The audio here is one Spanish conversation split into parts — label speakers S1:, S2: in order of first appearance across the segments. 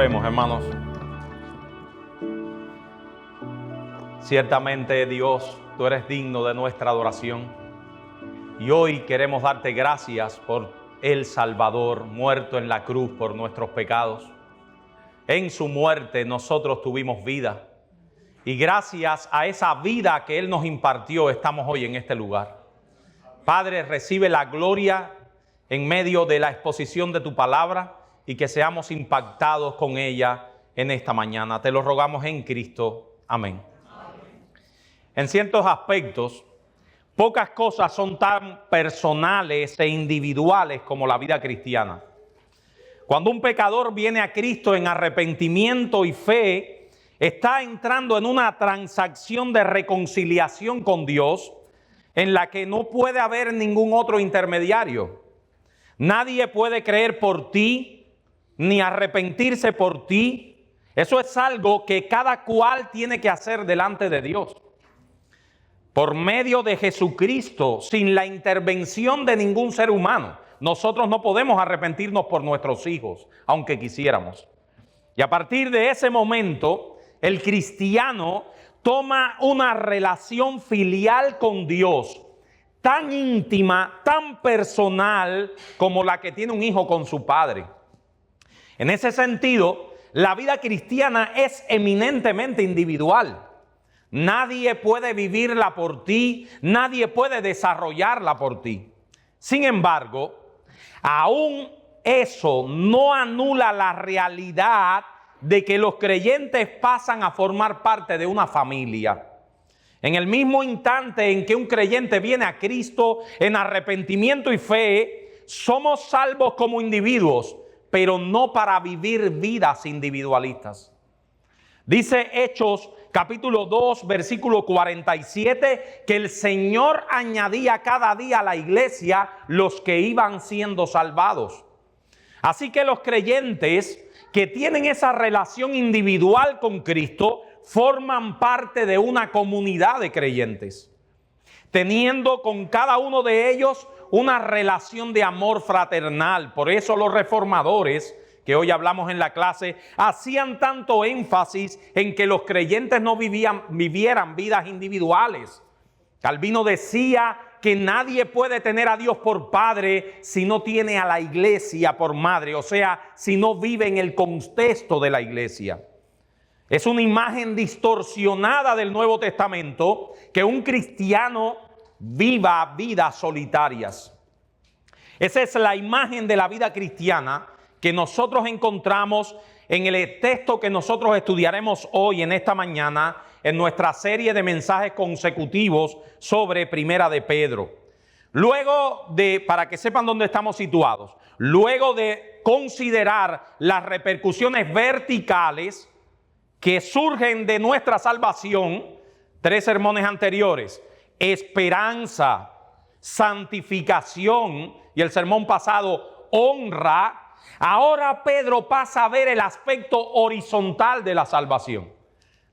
S1: Oremos, hermanos. Ciertamente, Dios, tú eres digno de nuestra adoración. Y hoy queremos darte gracias por el Salvador, muerto en la cruz por nuestros pecados. En su muerte nosotros tuvimos vida. Y gracias a esa vida que Él nos impartió, estamos hoy en este lugar. Padre, recibe la gloria en medio de la exposición de tu palabra y que seamos impactados con ella en esta mañana. Te lo rogamos en Cristo. Amén. En ciertos aspectos, pocas cosas son tan personales e individuales como la vida cristiana. Cuando un pecador viene a Cristo en arrepentimiento y fe, está entrando en una transacción de reconciliación con Dios en la que no puede haber ningún otro intermediario. Nadie puede creer por ti, ni arrepentirse por ti. Eso es algo que cada cual tiene que hacer delante de Dios. Por medio de Jesucristo, sin la intervención de ningún ser humano, nosotros no podemos arrepentirnos por nuestros hijos, aunque quisiéramos. Y a partir de ese momento, el cristiano toma una relación filial con Dios, tan íntima, tan personal, como la que tiene un hijo con su padre. En ese sentido, la vida cristiana es eminentemente individual. Nadie puede vivirla por ti, nadie puede desarrollarla por ti. Sin embargo, aún eso no anula la realidad de que los creyentes pasan a formar parte de una familia. En el mismo instante en que un creyente viene a Cristo en arrepentimiento y fe, somos salvos como individuos, pero no para vivir vidas individualistas. Dice Hechos capítulo 2, versículo 47, que el Señor añadía cada día a la iglesia los que iban siendo salvados. Así que los creyentes que tienen esa relación individual con Cristo forman parte de una comunidad de creyentes, teniendo con cada uno de ellos una relación de amor fraternal. Por eso los reformadores, que hoy hablamos en la clase, hacían tanto énfasis en que los creyentes no vivieran vidas individuales. Calvino decía que nadie puede tener a Dios por padre si no tiene a la iglesia por madre, o sea, si no vive en el contexto de la iglesia. Es una imagen distorsionada del Nuevo Testamento que un cristiano viva vidas solitarias. Esa es la imagen de la vida cristiana que nosotros encontramos en el texto que nosotros estudiaremos hoy en esta mañana en nuestra serie de mensajes consecutivos sobre Primera de Pedro. Luego de, para que sepan dónde estamos situados, luego de considerar las repercusiones verticales que surgen de nuestra salvación, 3 sermones anteriores, esperanza, santificación y el sermón pasado, honra. Ahora Pedro pasa a ver el aspecto horizontal de la salvación.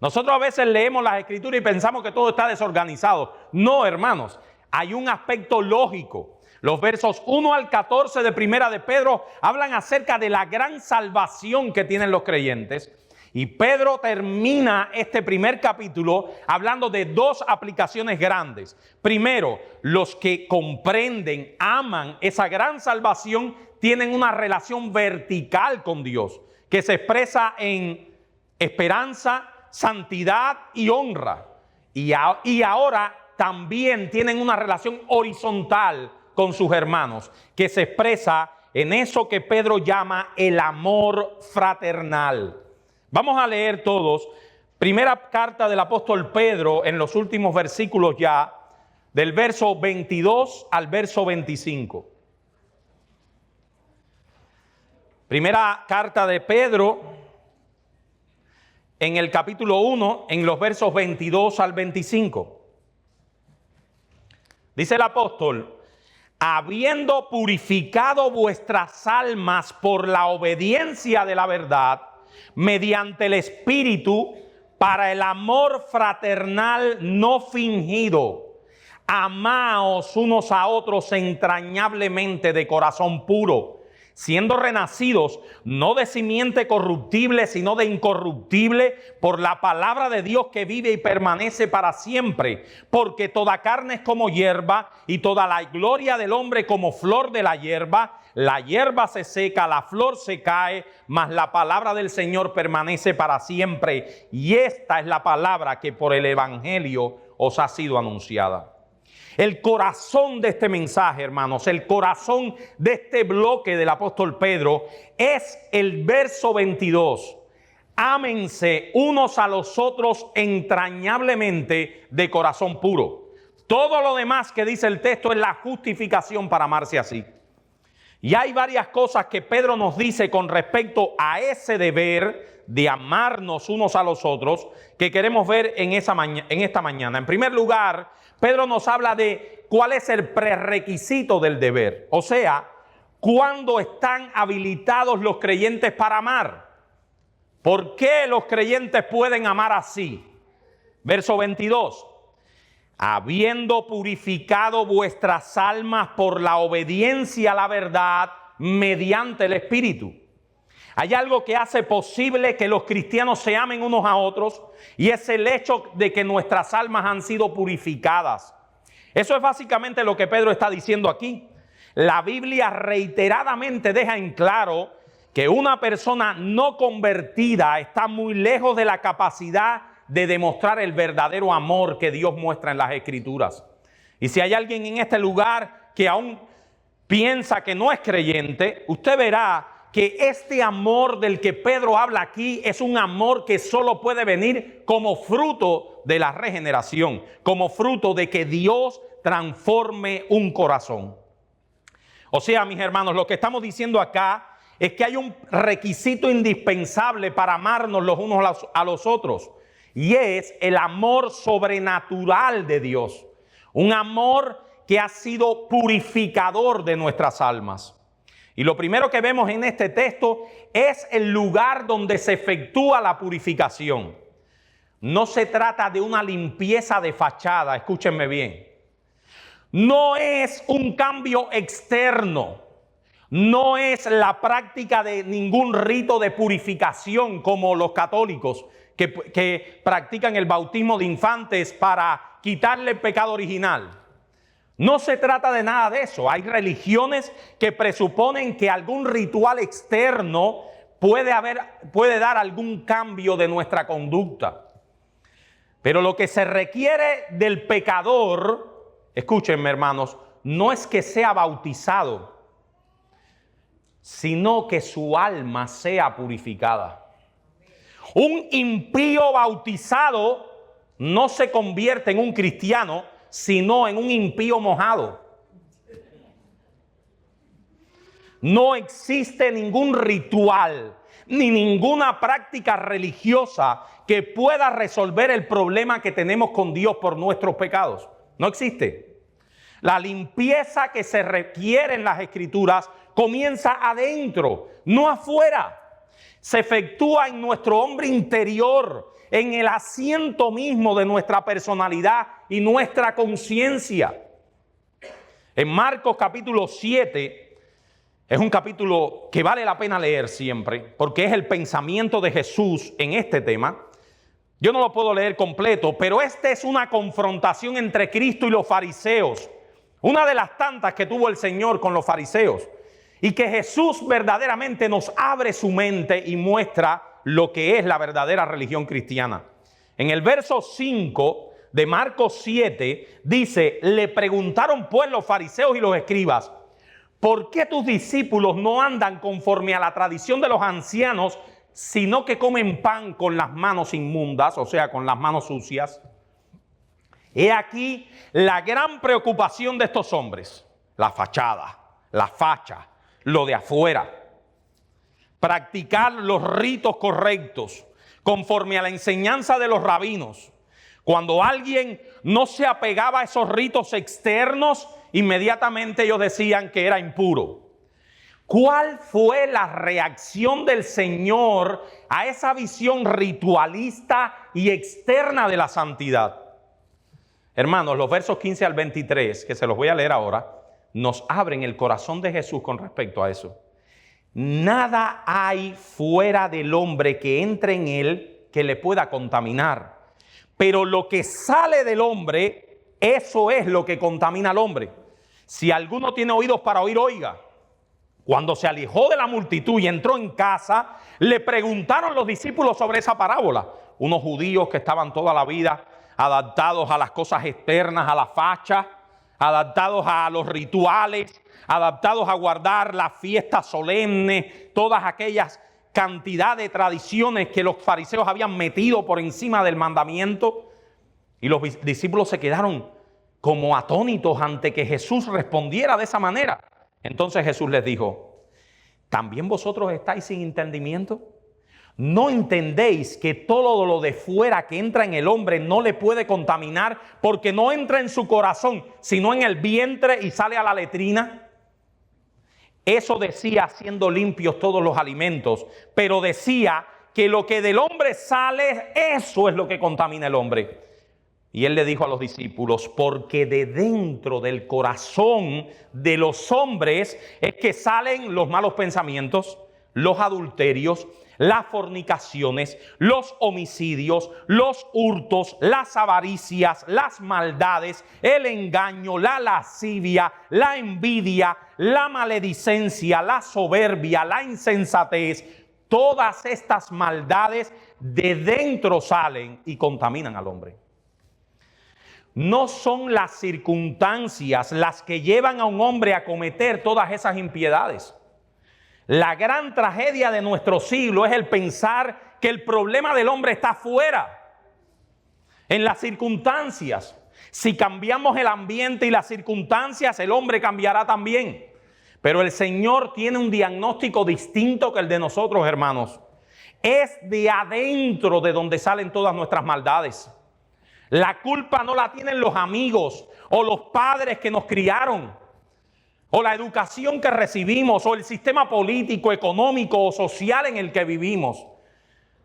S1: Nosotros a veces leemos las Escrituras y pensamos que todo está desorganizado. No, hermanos, hay un aspecto lógico. Los versos 1 al 14 de Primera de Pedro hablan acerca de la gran salvación que tienen los creyentes. Y Pedro termina este primer capítulo hablando de 2 aplicaciones grandes. Primero, los que comprenden, aman esa gran salvación, tienen una relación vertical con Dios, que se expresa en esperanza, santidad y honra. Y ahora también tienen una relación horizontal con sus hermanos, que se expresa en eso que Pedro llama el amor fraternal. Vamos a leer todos, primera carta del apóstol Pedro, en los últimos versículos ya, del verso 22 al verso 25. Primera carta de Pedro, en el capítulo 1, en los versos 22 al 25. Dice el apóstol: habiendo purificado vuestras almas por la obediencia de la verdad, mediante el Espíritu, para el amor fraternal no fingido, amaos unos a otros entrañablemente de corazón puro, siendo renacidos no de simiente corruptible, sino de incorruptible, por la palabra de Dios que vive y permanece para siempre. Porque toda carne es como hierba, y toda la gloria del hombre como flor de la hierba. La hierba se seca, la flor se cae, mas la palabra del Señor permanece para siempre. Y esta es la palabra que por el Evangelio os ha sido anunciada. El corazón de este mensaje, hermanos, el corazón de este bloque del apóstol Pedro es el verso 22. Ámense unos a los otros entrañablemente de corazón puro. Todo lo demás que dice el texto es la justificación para amarse así. Y hay varias cosas que Pedro nos dice con respecto a ese deber de amarnos unos a los otros que queremos ver en esta mañana. En primer lugar, Pedro nos habla de cuál es el prerequisito del deber. O sea, ¿cuándo están habilitados los creyentes para amar? ¿Por qué los creyentes pueden amar así? Verso 22. Habiendo purificado vuestras almas por la obediencia a la verdad mediante el Espíritu. Hay algo que hace posible que los cristianos se amen unos a otros, y es el hecho de que nuestras almas han sido purificadas. Eso es básicamente lo que Pedro está diciendo aquí. La Biblia reiteradamente deja en claro que una persona no convertida está muy lejos de la capacidad de demostrar el verdadero amor que Dios muestra en las Escrituras. Y si hay alguien en este lugar que aún piensa que no es creyente, usted verá que este amor del que Pedro habla aquí es un amor que solo puede venir como fruto de la regeneración, como fruto de que Dios transforme un corazón. O sea, mis hermanos, lo que estamos diciendo acá es que hay un requisito indispensable para amarnos los unos a los otros, y es el amor sobrenatural de Dios, un amor que ha sido purificador de nuestras almas. Y lo primero que vemos en este texto es el lugar donde se efectúa la purificación. No se trata de una limpieza de fachada, escúchenme bien. No es un cambio externo. No es la práctica de ningún rito de purificación como los católicos que practican el bautismo de infantes para quitarle el pecado original. No se trata de nada de eso. Hay religiones que presuponen que algún ritual externo puede dar algún cambio de nuestra conducta. Pero lo que se requiere del pecador, escúchenme hermanos, no es que sea bautizado, sino que su alma sea purificada. Un impío bautizado no se convierte en un cristiano, sino en un impío mojado. No existe ningún ritual ni ninguna práctica religiosa que pueda resolver el problema que tenemos con Dios por nuestros pecados. No existe. La limpieza que se requiere en las Escrituras comienza adentro, no afuera. Se efectúa en nuestro hombre interior, en el asiento mismo de nuestra personalidad y nuestra conciencia. En Marcos capítulo 7, es un capítulo que vale la pena leer siempre, porque es el pensamiento de Jesús en este tema. Yo no lo puedo leer completo, pero esta es una confrontación entre Cristo y los fariseos. Una de las tantas que tuvo el Señor con los fariseos. Y que Jesús verdaderamente nos abre su mente y muestra lo que es la verdadera religión cristiana. En el verso 5 de Marcos 7 dice: le preguntaron pues los fariseos y los escribas: ¿por qué tus discípulos no andan conforme a la tradición de los ancianos, sino que comen pan con las manos inmundas, o sea, con las manos sucias? He aquí la gran preocupación de estos hombres: la fachada, la facha, lo de afuera. Practicar los ritos correctos conforme a la enseñanza de los rabinos. Cuando alguien no se apegaba a esos ritos externos, inmediatamente ellos decían que era impuro. ¿Cuál fue la reacción del Señor a esa visión ritualista y externa de la santidad? Hermanos, los versos 15 al 23, que se los voy a leer ahora, nos abren el corazón de Jesús con respecto a eso. nada hay fuera del hombre que entre en él que le pueda contaminar. Pero lo que sale del hombre, eso es lo que contamina al hombre. Si alguno tiene oídos para oír, oiga. Cuando se alejó de la multitud y entró en casa, le preguntaron los discípulos sobre esa parábola. Unos judíos que estaban toda la vida adaptados a las cosas externas, a la facha, adaptados a los rituales, adaptados a guardar las fiestas solemnes, todas aquellas cantidad de tradiciones que los fariseos habían metido por encima del mandamiento. Y los discípulos se quedaron como atónitos ante que Jesús respondiera de esa manera. Entonces Jesús les dijo: ¿también vosotros estáis sin entendimiento? ¿No entendéis que todo lo de fuera que entra en el hombre no le puede contaminar, porque no entra en su corazón, sino en el vientre y sale a la letrina? Eso decía siendo limpios todos los alimentos, pero decía que lo que del hombre sale, eso es lo que contamina el hombre. Y él le dijo a los discípulos: porque de dentro del corazón de los hombres es que salen los malos pensamientos, los adulterios, las fornicaciones, los homicidios, los hurtos, las avaricias, las maldades, el engaño, la lascivia, la envidia, la maledicencia, la soberbia, la insensatez. Todas estas maldades de dentro salen y contaminan al hombre. No son las circunstancias las que llevan a un hombre a cometer todas esas impiedades. La gran tragedia de nuestro siglo es el pensar que el problema del hombre está fuera, en las circunstancias. Si cambiamos el ambiente y las circunstancias, el hombre cambiará también. Pero el Señor tiene un diagnóstico distinto que el de nosotros, hermanos. Es de adentro de donde salen todas nuestras maldades. La culpa no la tienen los amigos o los padres que nos criaron, o la educación que recibimos, o el sistema político, económico o social en el que vivimos.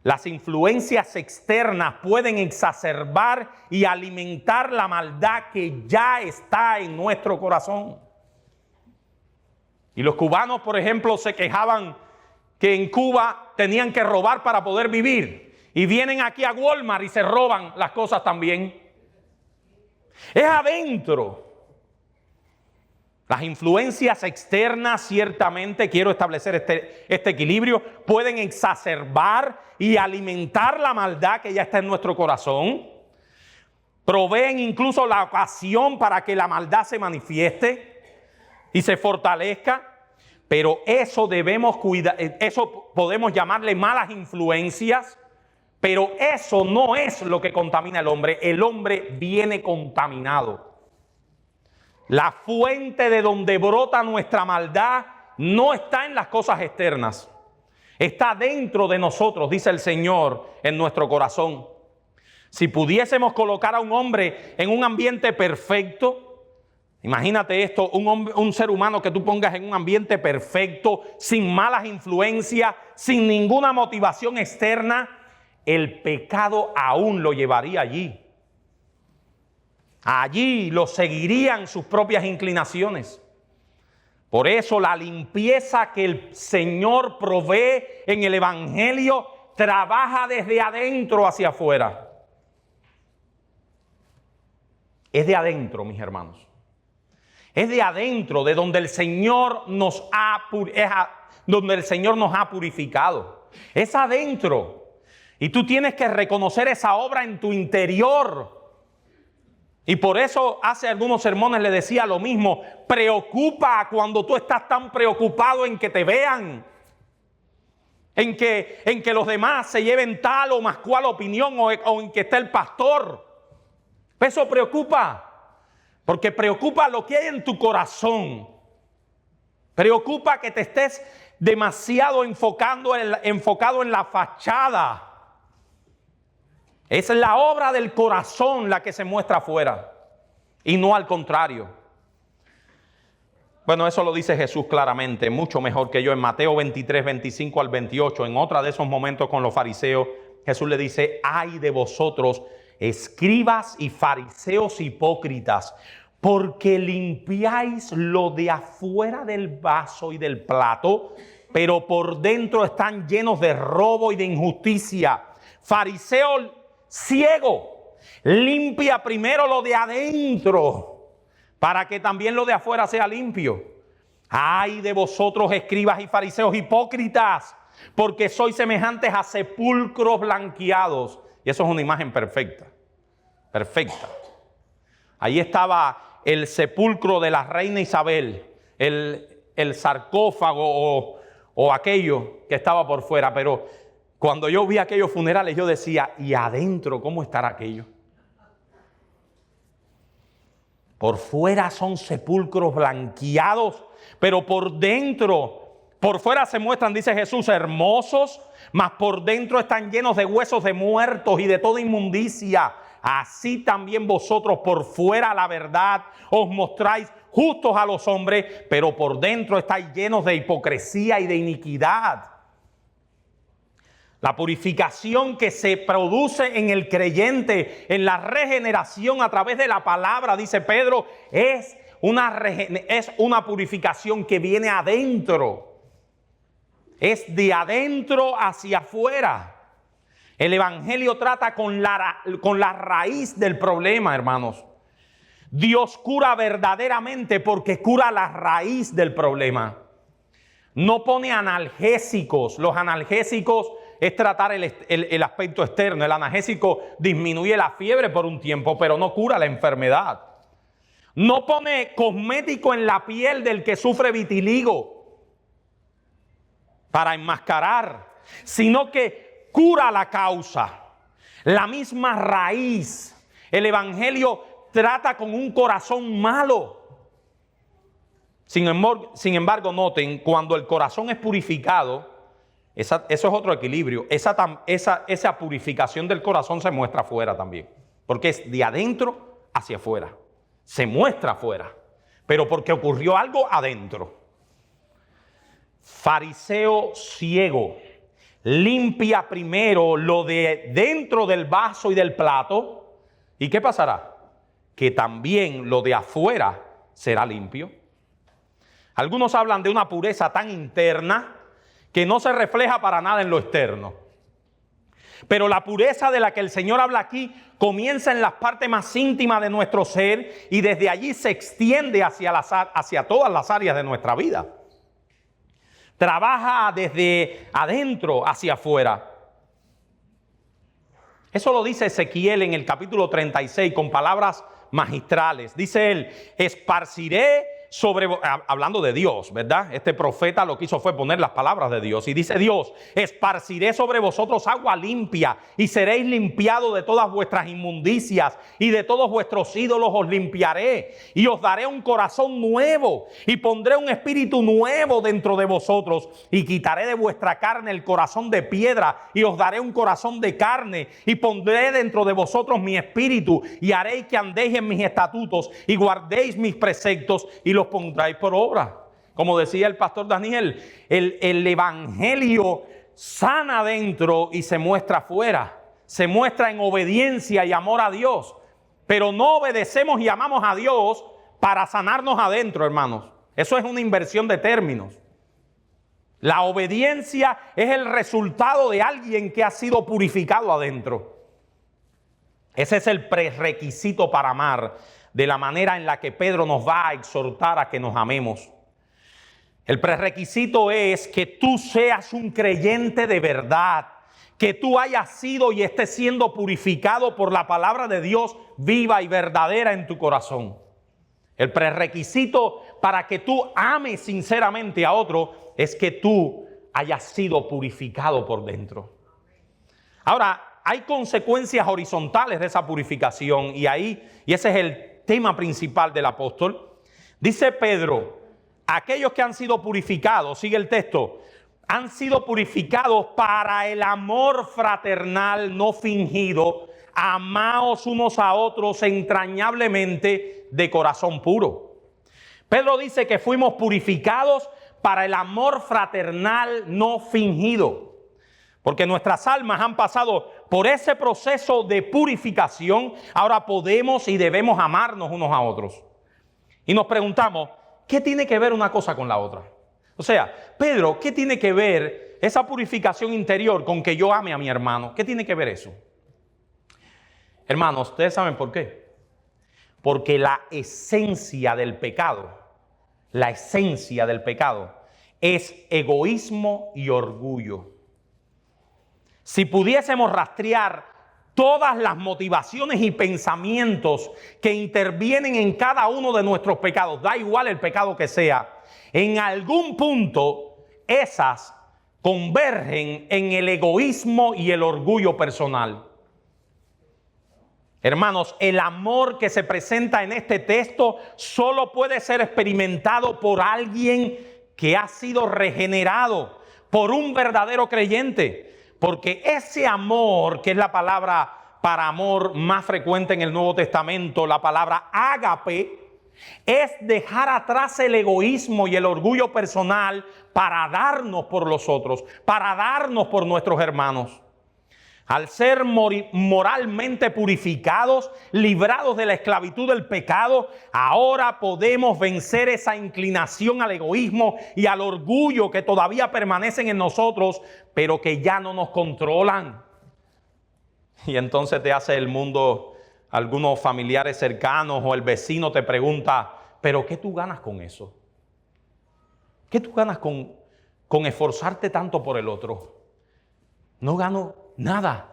S1: Las influencias externas pueden exacerbar y alimentar la maldad que ya está en nuestro corazón. Y los cubanos, por ejemplo, se quejaban que en Cuba tenían que robar para poder vivir. Y vienen aquí a Walmart y se roban las cosas también. Es adentro. Las influencias externas, ciertamente, quiero establecer este equilibrio, pueden exacerbar y alimentar la maldad que ya está en nuestro corazón. Proveen incluso la ocasión para que la maldad se manifieste y se fortalezca. Pero eso debemos cuidar, eso podemos llamarle malas influencias, pero eso no es lo que contamina al hombre. El hombre viene contaminado. La fuente de donde brota nuestra maldad no está en las cosas externas. Está dentro de nosotros, dice el Señor, en nuestro corazón. Si pudiésemos colocar a un hombre en un ambiente perfecto, imagínate esto, un ser humano que tú pongas en un ambiente perfecto, sin malas influencias, sin ninguna motivación externa, el pecado aún lo llevaría allí. Allí lo seguirían sus propias inclinaciones. Por eso la limpieza que el Señor provee en el Evangelio trabaja desde adentro hacia afuera. Es de adentro, mis hermanos. Es de adentro, de donde el Señor nos ha purificado. Es adentro. Y tú tienes que reconocer esa obra en tu interior. Y por eso hace algunos sermones le decía lo mismo. Preocupa cuando tú estás tan preocupado en que te vean. En que los demás se lleven tal o más cual opinión o en que esté el pastor. Eso preocupa. Porque preocupa lo que hay en tu corazón. Preocupa que te estés demasiado enfocado en la fachada. Es la obra del corazón la que se muestra afuera y no al contrario. Bueno, eso lo dice Jesús claramente, mucho mejor que yo en Mateo 23, 25 al 28. En otra de esos momentos con los fariseos, Jesús le dice: ay de vosotros, escribas y fariseos hipócritas, porque limpiáis lo de afuera del vaso y del plato, pero por dentro están llenos de robo y de injusticia. Fariseo ciego, limpia primero lo de adentro, para que también lo de afuera sea limpio. Ay de vosotros, escribas y fariseos hipócritas, porque sois semejantes a sepulcros blanqueados. Y eso es una imagen perfecta, perfecta. Ahí estaba el sepulcro de la reina Isabel, el sarcófago o aquello que estaba por fuera. Pero cuando yo vi aquellos funerales, yo decía, ¿y adentro cómo estará aquello? Por fuera son sepulcros blanqueados, pero por dentro, por fuera se muestran, dice Jesús, hermosos, mas por dentro están llenos de huesos de muertos y de toda inmundicia. Así también vosotros por fuera, la verdad, os mostráis justos a los hombres, pero por dentro estáis llenos de hipocresía y de iniquidad. La purificación que se produce en el creyente, en la regeneración a través de la palabra, dice Pedro, es una purificación que viene adentro. Es de adentro hacia afuera. El Evangelio trata con la raíz del problema, hermanos. Dios cura verdaderamente porque cura la raíz del problema. No pone analgésicos. Los analgésicos es tratar el aspecto externo. El analgésico disminuye la fiebre por un tiempo, pero no cura la enfermedad. No pone cosmético en la piel del que sufre vitiligo para enmascarar, sino que cura la causa, la misma raíz. El Evangelio trata con un corazón malo. Sin embargo, noten, cuando el corazón es purificado, eso es otro equilibrio. Esa purificación del corazón se muestra afuera también, porque es de adentro hacia afuera. Se muestra afuera, pero porque ocurrió algo adentro. Fariseo ciego, limpia primero lo de dentro del vaso y del plato. ¿Y qué pasará? Que también lo de afuera será limpio. Algunos hablan de una pureza tan interna que no se refleja para nada en lo externo. Pero la pureza de la que el Señor habla aquí comienza en las partes más íntimas de nuestro ser y desde allí se extiende hacia todas las áreas de nuestra vida. Trabaja desde adentro hacia afuera. Eso lo dice Ezequiel en el capítulo 36 con palabras magistrales. Dice él, esparciré hablando de Dios, ¿verdad? Este profeta lo que hizo fue poner las palabras de Dios. Y dice Dios, esparciré sobre vosotros agua limpia y seréis limpiados de todas vuestras inmundicias y de todos vuestros ídolos os limpiaré. Y os daré un corazón nuevo y pondré un espíritu nuevo dentro de vosotros y quitaré de vuestra carne el corazón de piedra y os daré un corazón de carne y pondré dentro de vosotros mi espíritu y haréis que andéis en mis estatutos y guardéis mis preceptos y los pondréis por obra. Como decía el pastor Daniel, el Evangelio sana adentro y se muestra afuera. Se muestra en obediencia y amor a Dios. Pero no obedecemos y amamos a Dios para sanarnos adentro, hermanos. Eso es una inversión de términos. La obediencia es el resultado de alguien que ha sido purificado adentro. Ese es el prerequisito para amar, de la manera en la que Pedro nos va a exhortar a que nos amemos. El prerequisito es que tú seas un creyente de verdad, que tú hayas sido y estés siendo purificado por la palabra de Dios viva y verdadera en tu corazón. El prerequisito para que tú ames sinceramente a otro es que tú hayas sido purificado por dentro. Ahora, hay consecuencias horizontales de esa purificación y ese es el tema principal del apóstol. Dice Pedro, aquellos que han sido purificados, sigue el texto, han sido purificados para el amor fraternal no fingido. Amaos unos a otros entrañablemente de corazón puro. Pedro dice que fuimos purificados para el amor fraternal no fingido. Porque nuestras almas han pasado por ese proceso de purificación. Ahora podemos y debemos amarnos unos a otros. Y nos preguntamos, ¿qué tiene que ver una cosa con la otra? O sea, Pedro, ¿qué tiene que ver esa purificación interior con que yo ame a mi hermano? ¿Qué tiene que ver eso? Hermanos, ¿ustedes saben por qué? Porque la esencia del pecado es egoísmo y orgullo. Si pudiésemos rastrear todas las motivaciones y pensamientos que intervienen en cada uno de nuestros pecados, da igual el pecado que sea, en algún punto esas convergen en el egoísmo y el orgullo personal. Hermanos, el amor que se presenta en este texto solo puede ser experimentado por alguien que ha sido regenerado, por un verdadero creyente. Porque ese amor, que es la palabra para amor más frecuente en el Nuevo Testamento, la palabra ágape, es dejar atrás el egoísmo y el orgullo personal para darnos por los otros, para darnos por nuestros hermanos. Al ser moralmente purificados, librados de la esclavitud del pecado, ahora podemos vencer esa inclinación al egoísmo y al orgullo que todavía permanecen en nosotros, pero que ya no nos controlan. Y entonces te hace el mundo, algunos familiares cercanos o el vecino te pregunta, ¿pero qué tú ganas con eso? ¿Qué tú ganas con esforzarte tanto por el otro? No gano nada,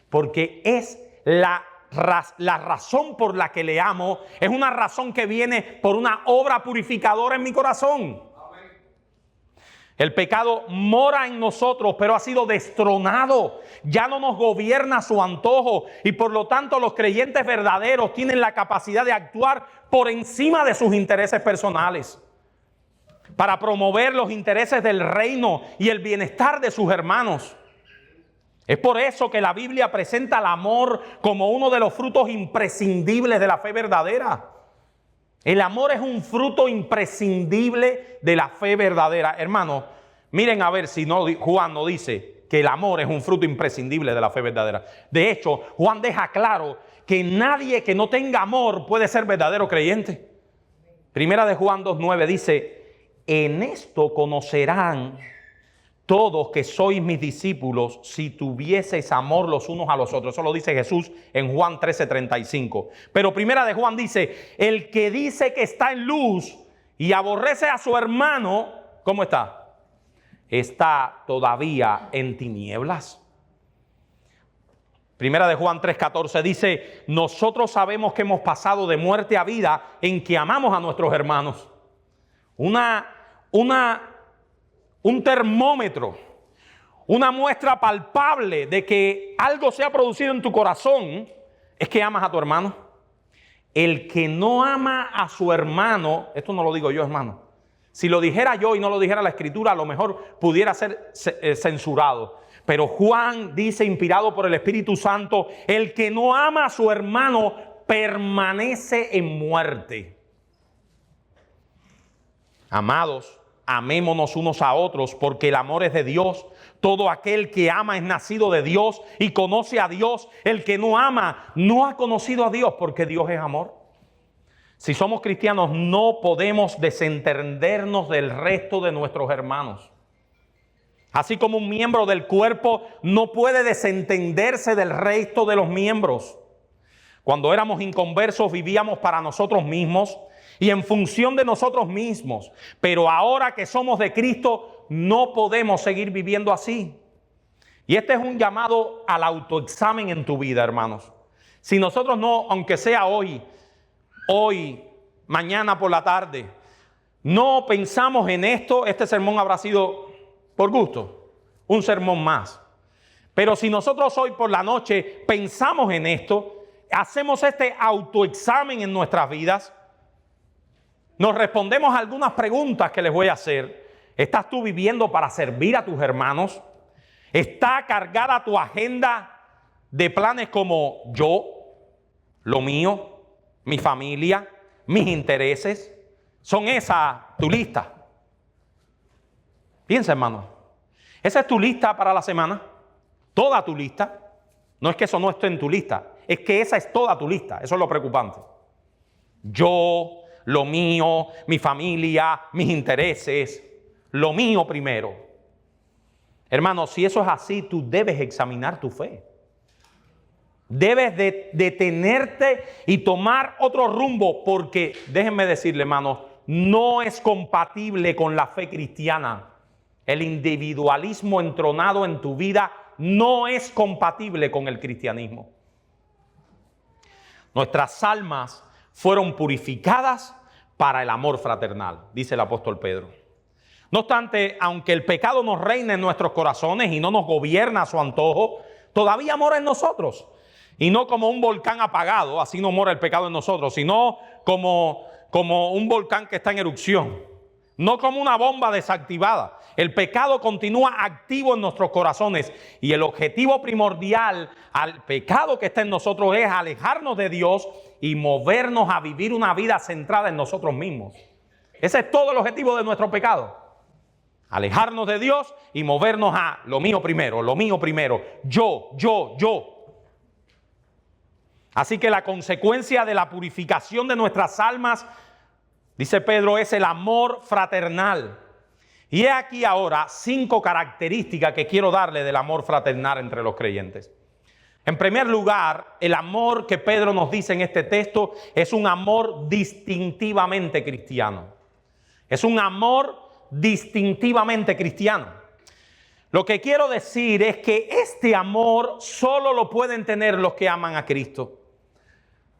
S1: porque es la razón por la que le amo, es una razón que viene por una obra purificadora en mi corazón. Amén. El pecado mora en nosotros, pero ha sido destronado, ya no nos gobierna a su antojo, y por lo tanto los creyentes verdaderos tienen la capacidad de actuar por encima de sus intereses personales, para promover los intereses del reino y el bienestar de sus hermanos. Es por eso que la Biblia presenta el amor como uno de los frutos imprescindibles de la fe verdadera. El amor es un fruto imprescindible de la fe verdadera. Hermanos, miren a ver si Juan no dice que el amor es un fruto imprescindible de la fe verdadera. De hecho, Juan deja claro que nadie que no tenga amor puede ser verdadero creyente. Primera de Juan 2:9 dice, en esto conocerán todos que sois mis discípulos si tuvieseis amor los unos a los otros. Eso lo dice Jesús en Juan 13:35. Pero primera de Juan dice, el que dice que está en luz y aborrece a su hermano, ¿cómo está? Está todavía en tinieblas. Primera de Juan 3:14 dice, nosotros sabemos que hemos pasado de muerte a vida en que amamos a nuestros hermanos. Un termómetro, una muestra palpable de que algo se ha producido en tu corazón es que amas a tu hermano. El que no ama a su hermano, esto no lo digo yo, hermano. Si lo dijera yo y no lo dijera la Escritura, a lo mejor pudiera ser censurado. Pero Juan dice, inspirado por el Espíritu Santo, el que no ama a su hermano permanece en muerte. Amados, amémonos unos a otros, porque el amor es de Dios. Todo aquel que ama es nacido de Dios y conoce a Dios. El que no ama no ha conocido a Dios, porque Dios es amor. Si somos cristianos, no podemos desentendernos del resto de nuestros hermanos. Así como un miembro del cuerpo no puede desentenderse del resto de los miembros. Cuando éramos inconversos, vivíamos para nosotros mismos y en función de nosotros mismos. Pero ahora que somos de Cristo, no podemos seguir viviendo así. Y este es un llamado al autoexamen en tu vida, hermanos. Si nosotros no, aunque sea hoy, mañana por la tarde, no pensamos en esto, este sermón habrá sido por gusto, un sermón más. Pero si nosotros hoy por la noche pensamos en esto, hacemos este autoexamen en nuestras vidas, nos respondemos algunas preguntas que les voy a hacer. ¿Estás tú viviendo para servir a tus hermanos? ¿Está cargada tu agenda de planes como yo, lo mío, mi familia, mis intereses? ¿Son esa tu lista? Piensa, hermano. ¿Esa es tu lista para la semana? ¿Toda tu lista? No es que eso no esté en tu lista, es que esa es toda tu lista. Eso es lo preocupante. Yo, lo mío, mi familia, mis intereses. lo mío primero. Hermano, si eso es así, tú debes examinar tu fe. Debes de detenerte y tomar otro rumbo, porque déjenme decirle, hermano, no es compatible con la fe cristiana. El individualismo entronado en tu vida no es compatible con el cristianismo. Nuestras almas fueron purificadas para el amor fraternal, dice el apóstol Pedro. No obstante, aunque el pecado nos reina en nuestros corazones y no nos gobierna a su antojo, todavía mora en nosotros. Y no como un volcán apagado, así no mora el pecado en nosotros, sino como un volcán que está en erupción. No como una bomba desactivada. El pecado continúa activo en nuestros corazones. Y el objetivo primordial al pecado que está en nosotros es alejarnos de Dios y movernos a vivir una vida centrada en nosotros mismos. Ese es todo el objetivo de nuestro pecado. Alejarnos de Dios y movernos a lo mío primero, lo mío primero. Yo. Así que la consecuencia de la purificación de nuestras almas, dice Pedro, es el amor fraternal. Y he aquí ahora 5 características que quiero darle del amor fraternal entre los creyentes. En primer lugar, el amor que Pedro nos dice en este texto es un amor distintivamente cristiano. Es un amor distintivamente cristiano. Lo que quiero decir es que este amor solo lo pueden tener los que aman a Cristo.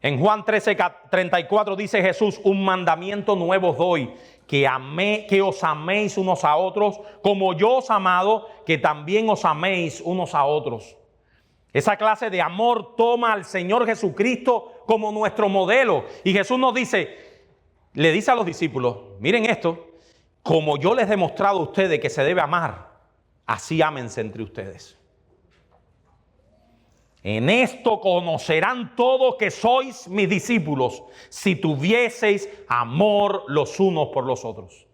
S1: En Juan 13:34 dice Jesús: un mandamiento nuevo os doy, que os améis unos a otros, como yo os he amado, que también os améis unos a otros. Esa clase de amor toma al Señor Jesucristo como nuestro modelo. Y Jesús nos dice, le dice a los discípulos, miren esto, como yo les he demostrado a ustedes que se debe amar, así ámense entre ustedes. En esto conocerán todos que sois mis discípulos, si tuvieseis amor los unos por los otros.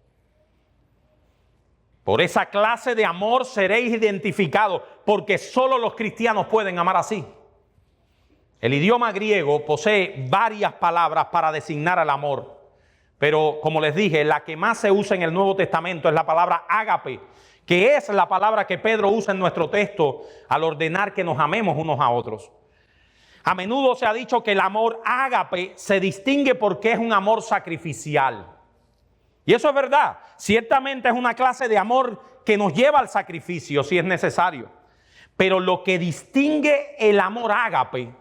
S1: Por esa clase de amor seréis identificados, porque solo los cristianos pueden amar así. El idioma griego posee varias palabras para designar al amor, pero como les dije, la que más se usa en el Nuevo Testamento es la palabra ágape, que es la palabra que Pedro usa en nuestro texto al ordenar que nos amemos unos a otros. A menudo se ha dicho que el amor ágape se distingue porque es un amor sacrificial. Y eso es verdad. Ciertamente es una clase de amor que nos lleva al sacrificio si es necesario. Pero lo que distingue el amor ágape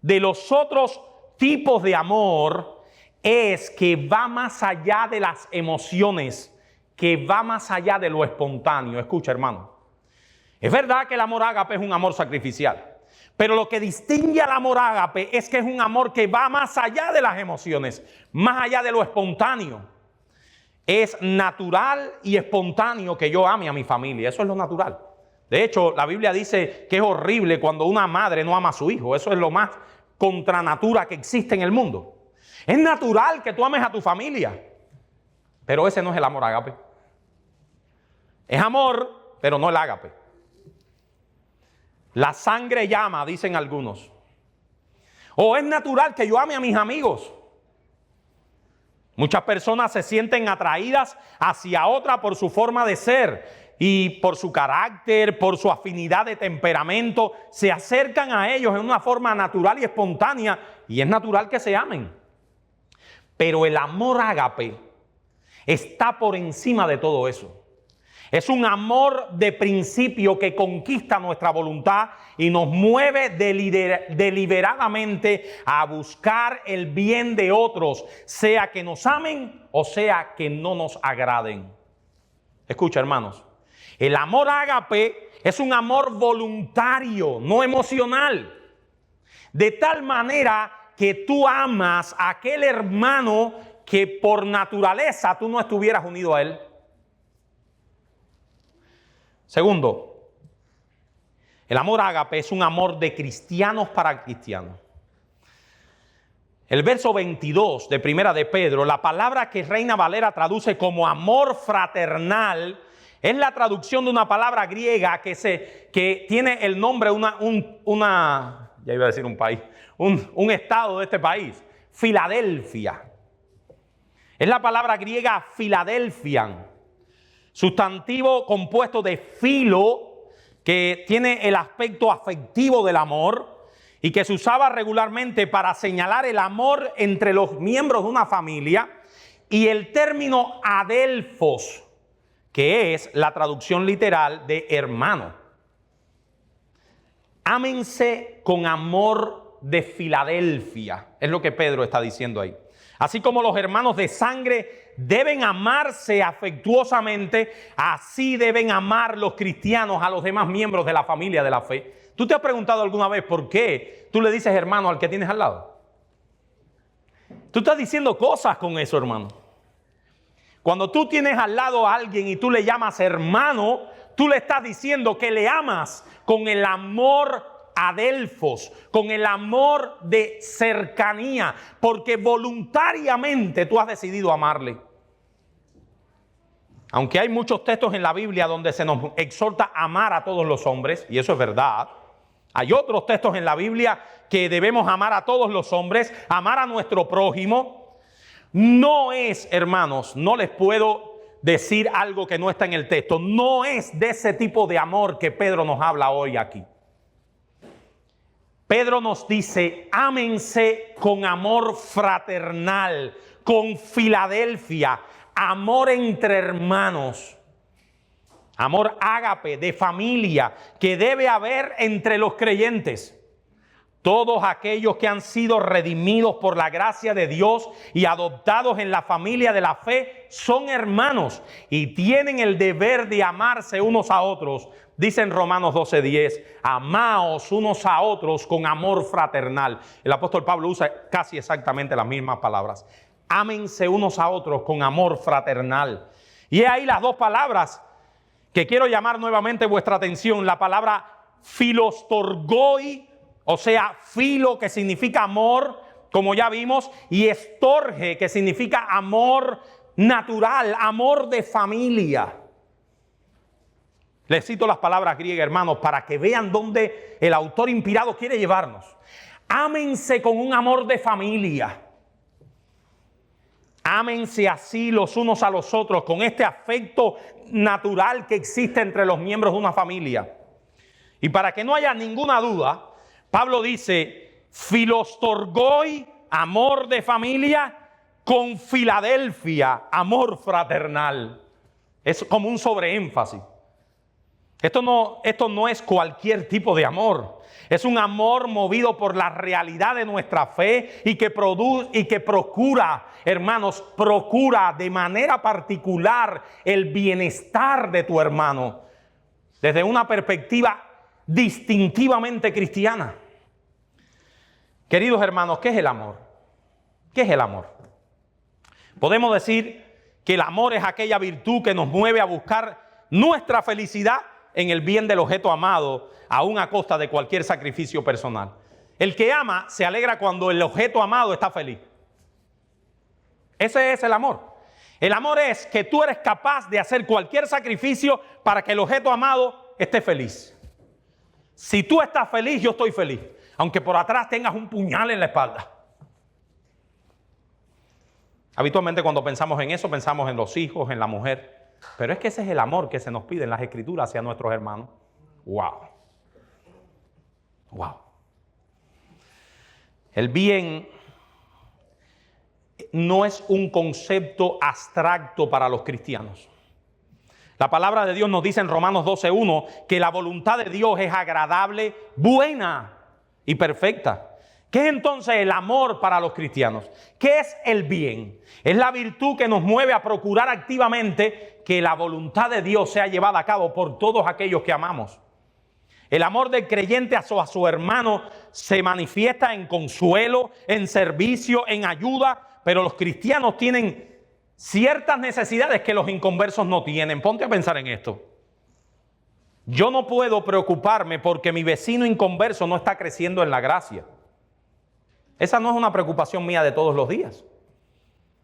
S1: de los otros tipos de amor es que va más allá de las emociones, que va más allá de lo espontáneo. Escucha, hermano. Es verdad que el amor ágape es un amor sacrificial, pero lo que distingue al amor ágape es que es un amor que va más allá de las emociones, más allá de lo espontáneo. Es natural y espontáneo que yo ame a mi familia. Eso es lo natural. De hecho, la Biblia dice que es horrible cuando una madre no ama a su hijo. Eso es lo más contra natura que existe en el mundo. Es natural que tú ames a tu familia, pero ese no es el amor ágape. Es amor, pero no el ágape. La sangre llama, dicen algunos. O es natural que yo ame a mis amigos. Muchas personas se sienten atraídas hacia otra por su forma de ser y por su carácter, por su afinidad de temperamento. Se acercan a ellos en una forma natural y espontánea y es natural que se amen. Pero el amor ágape está por encima de todo eso. Es un amor de principio que conquista nuestra voluntad y nos mueve deliberadamente a buscar el bien de otros, sea que nos amen o sea que no nos agraden. Escucha, hermanos, el amor ágape es un amor voluntario, no emocional. De tal manera que tú amas a aquel hermano que por naturaleza tú no estuvieras unido a él. Segundo, el amor ágape es un amor de cristianos para cristianos. El verso 22 de Primera de Pedro, la palabra que Reina Valera traduce como amor fraternal, es la traducción de una palabra griega que tiene el nombre ya iba a decir un país, un estado de este país, Filadelfia. Es la palabra griega Philadelphian. sustantivo compuesto de filo, que tiene el aspecto afectivo del amor y que se usaba regularmente para señalar el amor entre los miembros de una familia, y el término adelphos, que es la traducción literal de hermano. Ámense con amor de Filadelfia, es lo que Pedro está diciendo ahí. Así como los hermanos de sangre deben amarse afectuosamente, así deben amar los cristianos a los demás miembros de la familia de la fe. ¿Tú te has preguntado alguna vez por qué tú le dices hermano al que tienes al lado? Tú estás diciendo cosas con eso, hermano. Cuando tú tienes al lado a alguien y tú le llamas hermano, tú le estás diciendo que le amas con el amor adelphos, con el amor de cercanía, porque voluntariamente tú has decidido amarle. Aunque hay muchos textos en la Biblia donde se nos exhorta a amar a todos los hombres, y eso es verdad, hay otros textos en la Biblia que debemos amar a todos los hombres, amar a nuestro prójimo. No es, hermanos, no les puedo decir algo que no está en el texto, no es de ese tipo de amor que Pedro nos habla hoy aquí. Pedro nos dice, ámense con amor fraternal, con Filadelfia, amor entre hermanos, amor ágape, de familia, que debe haber entre los creyentes. Todos aquellos que han sido redimidos por la gracia de Dios y adoptados en la familia de la fe son hermanos y tienen el deber de amarse unos a otros. Dice en Romanos 12:10, amaos unos a otros con amor fraternal. El apóstol Pablo usa casi exactamente las mismas palabras. Ámense unos a otros con amor fraternal. Y ahí las dos palabras que quiero llamar nuevamente vuestra atención. La palabra filostorgoi, o sea, filo, que significa amor, como ya vimos, y estorge, que significa amor natural, amor de familia. Les cito las palabras griegas, hermanos, para que vean dónde el autor inspirado quiere llevarnos. Ámense con un amor de familia. Ámense así los unos a los otros, con este afecto natural que existe entre los miembros de una familia. Y para que no haya ninguna duda, Pablo dice, filostorgoi, amor de familia, con Filadelfia, amor fraternal. Es como un sobreénfasis. Esto no es cualquier tipo de amor. Es un amor movido por la realidad de nuestra fe y que procura, hermanos, procura de manera particular el bienestar de tu hermano desde una perspectiva distintivamente cristiana. Queridos hermanos, ¿qué es el amor? ¿Qué es el amor? Podemos decir que el amor es aquella virtud que nos mueve a buscar nuestra felicidad en el bien del objeto amado, aún a costa de cualquier sacrificio personal. El que ama se alegra cuando el objeto amado está feliz. Ese es el amor. El amor es que tú eres capaz de hacer cualquier sacrificio para que el objeto amado esté feliz. Si tú estás feliz, yo estoy feliz, aunque por atrás tengas un puñal en la espalda. Habitualmente cuando pensamos en eso, pensamos en los hijos, en la mujer. Pero es que ese es el amor que se nos pide en las Escrituras hacia nuestros hermanos. ¡Wow! ¡Wow! El bien no es un concepto abstracto para los cristianos. La palabra de Dios nos dice en Romanos 12:1 que la voluntad de Dios es agradable, buena y perfecta. ¿Qué es entonces el amor para los cristianos? ¿Qué es el bien? Es la virtud que nos mueve a procurar activamente que la voluntad de Dios sea llevada a cabo por todos aquellos que amamos. El amor del creyente a su hermano se manifiesta en consuelo, en servicio, en ayuda, pero los cristianos tienen ciertas necesidades que los inconversos no tienen. Ponte a pensar en esto. Yo no puedo preocuparme porque mi vecino inconverso no está creciendo en la gracia. Esa no es una preocupación mía de todos los días.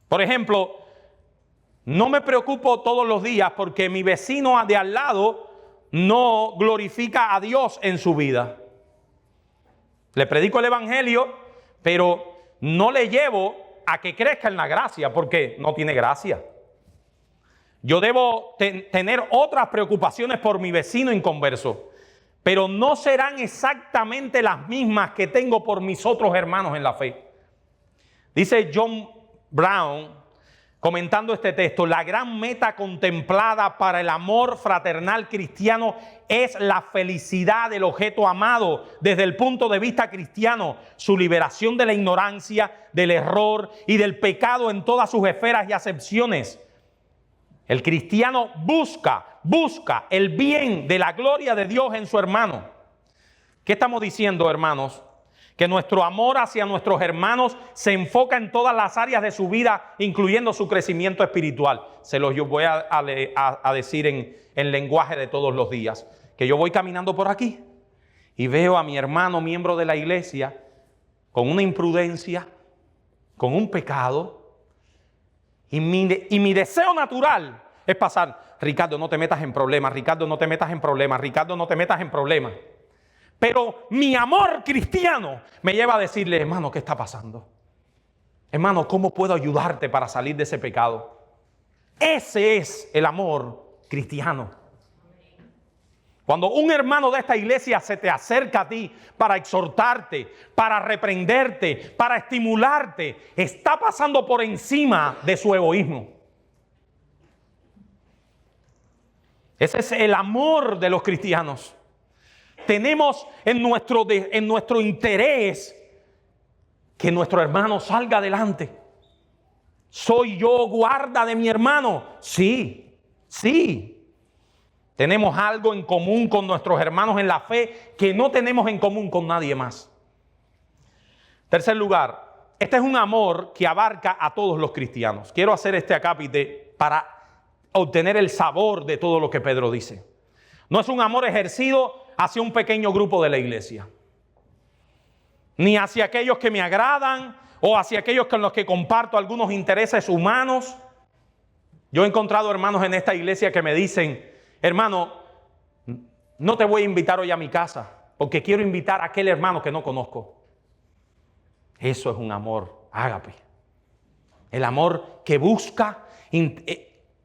S1: Por ejemplo, no me preocupo todos los días porque mi vecino de al lado no glorifica a Dios en su vida. Le predico el evangelio, pero no le llevo a que crezca en la gracia porque no tiene gracia. Yo debo tener otras preocupaciones por mi vecino inconverso, pero no serán exactamente las mismas que tengo por mis otros hermanos en la fe. Dice John Brown, comentando este texto, la gran meta contemplada para el amor fraternal cristiano es la felicidad del objeto amado desde el punto de vista cristiano, su liberación de la ignorancia, del error y del pecado en todas sus esferas y acepciones. El cristiano busca el bien de la gloria de Dios en su hermano. ¿Qué estamos diciendo, hermanos? Que nuestro amor hacia nuestros hermanos se enfoca en todas las áreas de su vida, incluyendo su crecimiento espiritual. Se los yo voy a decir en lenguaje de todos los días. Que yo voy caminando por aquí y veo a mi hermano, miembro de la iglesia, con una imprudencia, con un pecado. Y mi deseo natural es pasar, Ricardo, no te metas en problemas, Ricardo, no te metas en problemas, Ricardo, no te metas en problemas. Pero mi amor cristiano me lleva a decirle, hermano, ¿qué está pasando? Hermano, ¿cómo puedo ayudarte para salir de ese pecado? Ese es el amor cristiano. Cuando un hermano de esta iglesia se te acerca a ti para exhortarte, para reprenderte, para estimularte, está pasando por encima de su egoísmo. Ese es el amor de los cristianos. Tenemos en nuestro interés que nuestro hermano salga adelante. ¿Soy yo guarda de mi hermano? Sí, sí. Tenemos algo en común con nuestros hermanos en la fe que no tenemos en común con nadie más. Tercer lugar, este es un amor que abarca a todos los cristianos. Quiero hacer este acápite para obtener el sabor de todo lo que Pedro dice. No es un amor ejercido hacia un pequeño grupo de la iglesia, ni hacia aquellos que me agradan o hacia aquellos con los que comparto algunos intereses humanos. Yo he encontrado hermanos en esta iglesia que me dicen, hermano, no te voy a invitar hoy a mi casa porque quiero invitar a aquel hermano que no conozco. Eso es un amor ágape. El amor que busca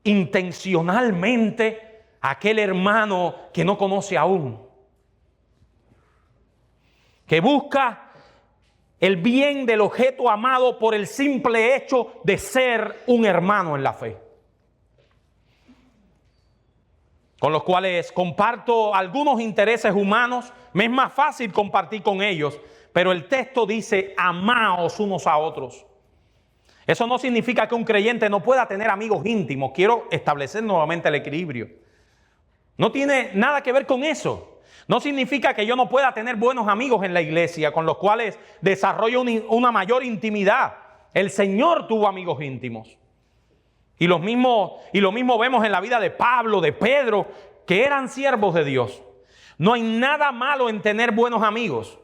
S1: intencionalmente a aquel hermano que no conoce aún. Que busca el bien del objeto amado por el simple hecho de ser un hermano en la fe. Con los cuales comparto algunos intereses humanos, me es más fácil compartir con ellos, pero el texto dice, amaos unos a otros. Eso no significa que un creyente no pueda tener amigos íntimos. Quiero establecer nuevamente el equilibrio. No tiene nada que ver con eso. No significa que yo no pueda tener buenos amigos en la iglesia con los cuales desarrollo una mayor intimidad. El Señor tuvo amigos íntimos. Y lo mismo vemos en la vida de Pablo, de Pedro, que eran siervos de Dios. No hay nada malo en tener buenos amigos,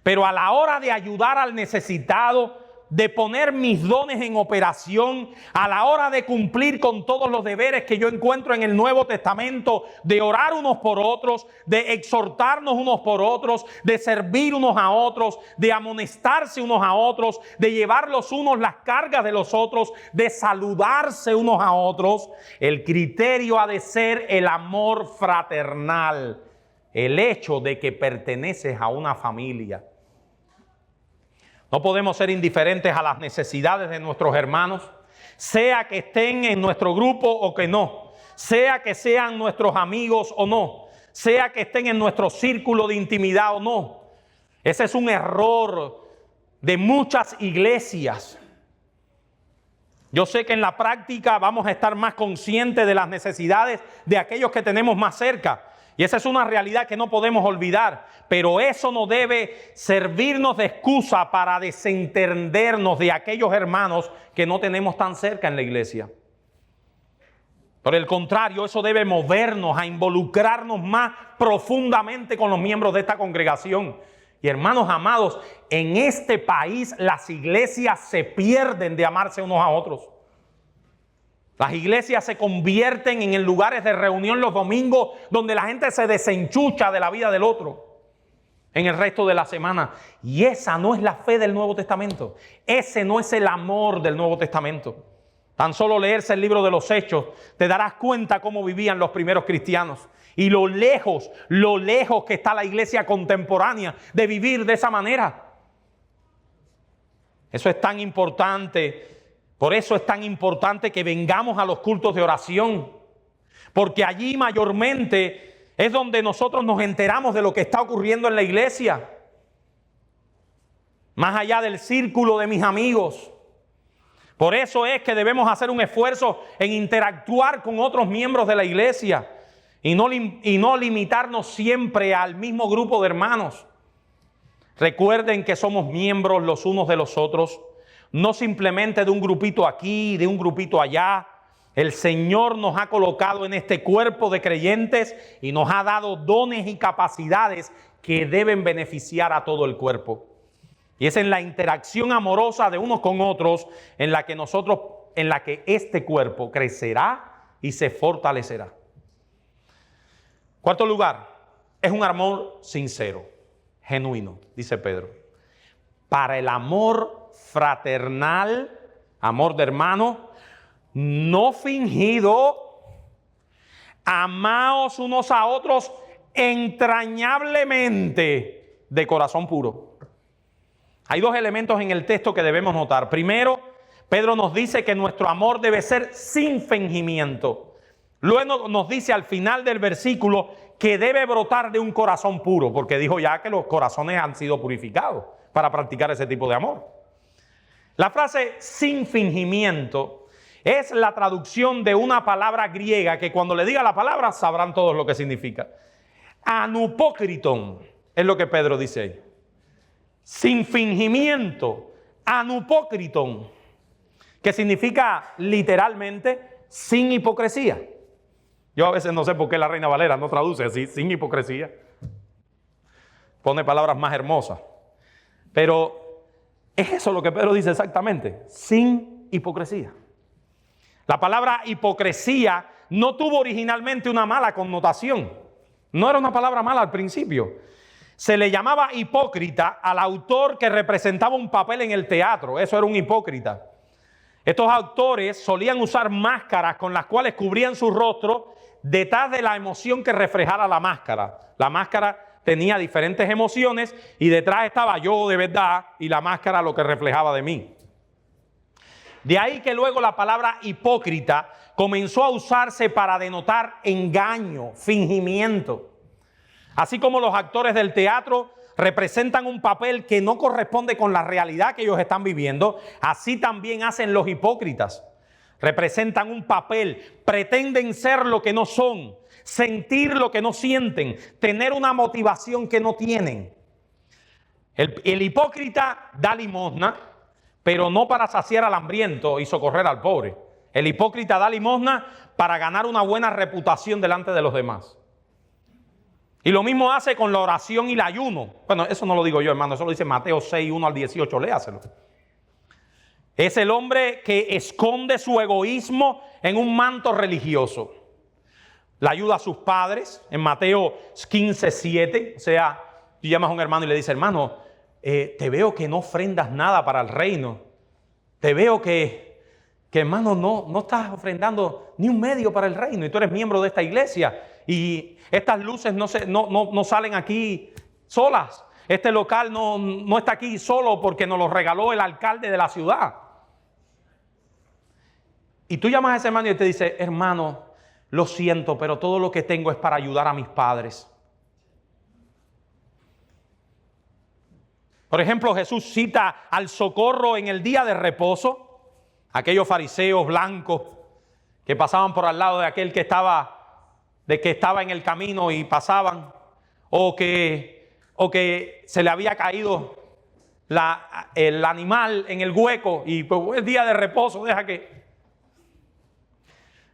S1: pero a la hora de ayudar al necesitado, de poner mis dones en operación, a la hora de cumplir con todos los deberes que yo encuentro en el Nuevo Testamento, de orar unos por otros, de exhortarnos unos por otros, de servir unos a otros, de amonestarse unos a otros, de llevar los unos las cargas de los otros, de saludarse unos a otros, el criterio ha de ser el amor fraternal, el hecho de que perteneces a una familia. No podemos ser indiferentes a las necesidades de nuestros hermanos, sea que estén en nuestro grupo o que no, sea que sean nuestros amigos o no, sea que estén en nuestro círculo de intimidad o no. Ese es un error de muchas iglesias. Yo sé que en la práctica vamos a estar más conscientes de las necesidades de aquellos que tenemos más cerca. Y esa es una realidad que no podemos olvidar, pero eso no debe servirnos de excusa para desentendernos de aquellos hermanos que no tenemos tan cerca en la iglesia. Por el contrario, eso debe movernos a involucrarnos más profundamente con los miembros de esta congregación. Y hermanos amados, en este país las iglesias se pierden de amarse unos a otros. Las iglesias se convierten en lugares de reunión los domingos donde la gente se desenchucha de la vida del otro en el resto de la semana. Y esa no es la fe del Nuevo Testamento. Ese no es el amor del Nuevo Testamento. Tan solo leerse el libro de los Hechos, te darás cuenta cómo vivían los primeros cristianos y lo lejos que está la iglesia contemporánea de vivir de esa manera. Eso es tan importante. Por eso es tan importante que vengamos a los cultos de oración, porque allí mayormente es donde nosotros nos enteramos de lo que está ocurriendo en la iglesia, más allá del círculo de mis amigos. Por eso es que debemos hacer un esfuerzo en interactuar con otros miembros de la iglesia y no limitarnos siempre al mismo grupo de hermanos. Recuerden que somos miembros los unos de los otros, no simplemente de un grupito aquí, de un grupito allá. El Señor nos ha colocado en este cuerpo de creyentes y nos ha dado dones y capacidades que deben beneficiar a todo el cuerpo. Y es en la interacción amorosa de unos con otros en la que este cuerpo crecerá y se fortalecerá. Cuarto lugar, es un amor sincero, genuino, dice Pedro. Para el amor fraternal, amor de hermano, no fingido, amaos unos a otros entrañablemente de corazón puro. Hay dos elementos en el texto que debemos notar. Primero, Pedro nos dice que nuestro amor debe ser sin fingimiento. Luego nos dice al final del versículo que debe brotar de un corazón puro, porque dijo ya que los corazones han sido purificados para practicar ese tipo de amor. La frase sin fingimiento es la traducción de una palabra griega que cuando le diga la palabra sabrán todos lo que significa. Anupócriton es lo que Pedro dice ahí. Sin fingimiento, anupócriton, que significa literalmente sin hipocresía. Yo a veces no sé por qué la Reina Valera no traduce así, sin hipocresía. Pone palabras más hermosas. Pero es eso lo que Pedro dice exactamente, sin hipocresía. La palabra hipocresía no tuvo originalmente una mala connotación. No era una palabra mala al principio. Se le llamaba hipócrita al autor que representaba un papel en el teatro. Eso era un hipócrita. Estos actores solían usar máscaras con las cuales cubrían su rostro detrás de la emoción que reflejara la máscara. La máscara tenía diferentes emociones y detrás estaba yo de verdad y la máscara lo que reflejaba de mí. De ahí que luego la palabra hipócrita comenzó a usarse para denotar engaño, fingimiento. Así como los actores del teatro representan un papel que no corresponde con la realidad que ellos están viviendo, así también hacen los hipócritas. Representan un papel, pretenden ser lo que no son, sentir lo que no sienten, tener una motivación que no tienen. El hipócrita da limosna, pero no para saciar al hambriento y socorrer al pobre. El hipócrita da limosna para ganar una buena reputación delante de los demás. Y lo mismo hace con la oración y el ayuno. Bueno, eso no lo digo yo, hermano, eso lo dice Mateo 6, 1 al 18, léaselo. Es el hombre que esconde su egoísmo en un manto religioso. Le ayuda a sus padres, en Mateo 15, 7. O sea, tú llamas a un hermano y le dices, hermano, te veo que no ofrendas nada para el reino. Te veo que hermano, no estás ofrendando ni un medio para el reino. Y tú eres miembro de esta iglesia. Y estas luces no salen aquí solas. Este local no está aquí solo porque nos lo regaló el alcalde de la ciudad. Y tú llamas a ese hermano y te dice, hermano, lo siento, pero todo lo que tengo es para ayudar a mis padres. Por ejemplo, Jesús cita al socorro en el día de reposo. Aquellos fariseos blancos que pasaban por al lado de aquel que estaba en el camino y pasaban, o que se le había caído el animal en el hueco y pues es día de reposo, deja que...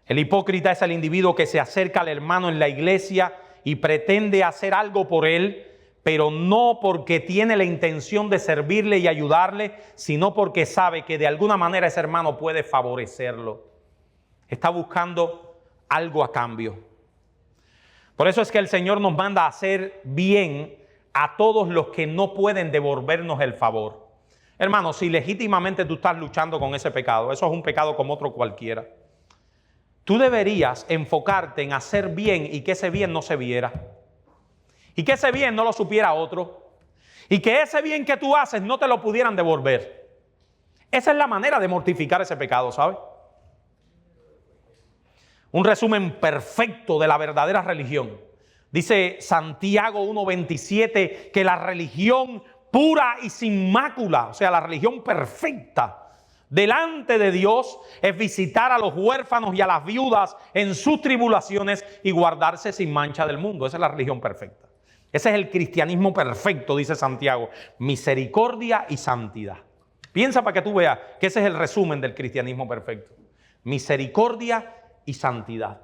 S1: El hipócrita es el individuo que se acerca al hermano en la iglesia y pretende hacer algo por él, pero no porque tiene la intención de servirle y ayudarle, sino porque sabe que de alguna manera ese hermano puede favorecerlo. Está buscando algo a cambio. Por eso es que el Señor nos manda a hacer bien a todos los que no pueden devolvernos el favor. Hermano, si legítimamente tú estás luchando con ese pecado, eso es un pecado como otro cualquiera. Tú deberías enfocarte en hacer bien y que ese bien no se viera. Y que ese bien no lo supiera otro. Y que ese bien que tú haces no te lo pudieran devolver. Esa es la manera de mortificar ese pecado, ¿sabes? Un resumen perfecto de la verdadera religión. Dice Santiago 1:27 que la religión pura y sin mácula, o sea, la religión perfecta delante de Dios es visitar a los huérfanos y a las viudas en sus tribulaciones y guardarse sin mancha del mundo. Esa es la religión perfecta. Ese es el cristianismo perfecto, dice Santiago. Misericordia y santidad. Piensa para que tú veas que ese es el resumen del cristianismo perfecto. Misericordia y santidad.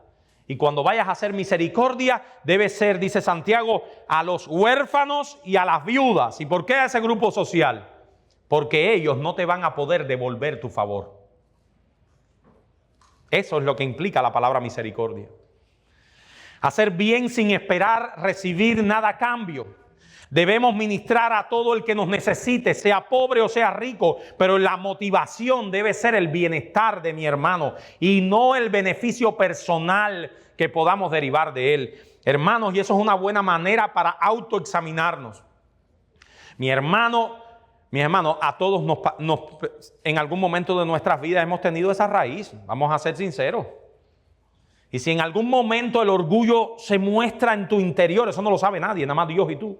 S1: Y cuando vayas a hacer misericordia, debe ser, dice Santiago, a los huérfanos y a las viudas. ¿Y por qué a ese grupo social? Porque ellos no te van a poder devolver tu favor. Eso es lo que implica la palabra misericordia. Hacer bien sin esperar recibir nada a cambio. Debemos ministrar a todo el que nos necesite, sea pobre o sea rico, pero la motivación debe ser el bienestar de mi hermano y no el beneficio personal que podamos derivar de él. Hermanos, y eso es una buena manera para autoexaminarnos. Mi hermano, a todos en algún momento de nuestras vidas hemos tenido esa raíz, vamos a ser sinceros. Y si en algún momento el orgullo se muestra en tu interior, eso no lo sabe nadie, nada más Dios y tú.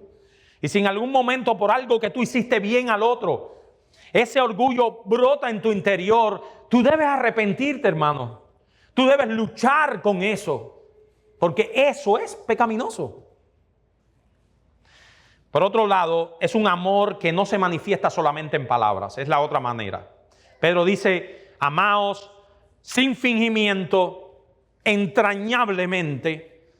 S1: Y si en algún momento por algo que tú hiciste bien al otro, ese orgullo brota en tu interior, tú debes arrepentirte, hermano. Tú debes luchar con eso, porque eso es pecaminoso. Por otro lado, es un amor que no se manifiesta solamente en palabras, es la otra manera. Pedro dice, amaos sin fingimiento, entrañablemente,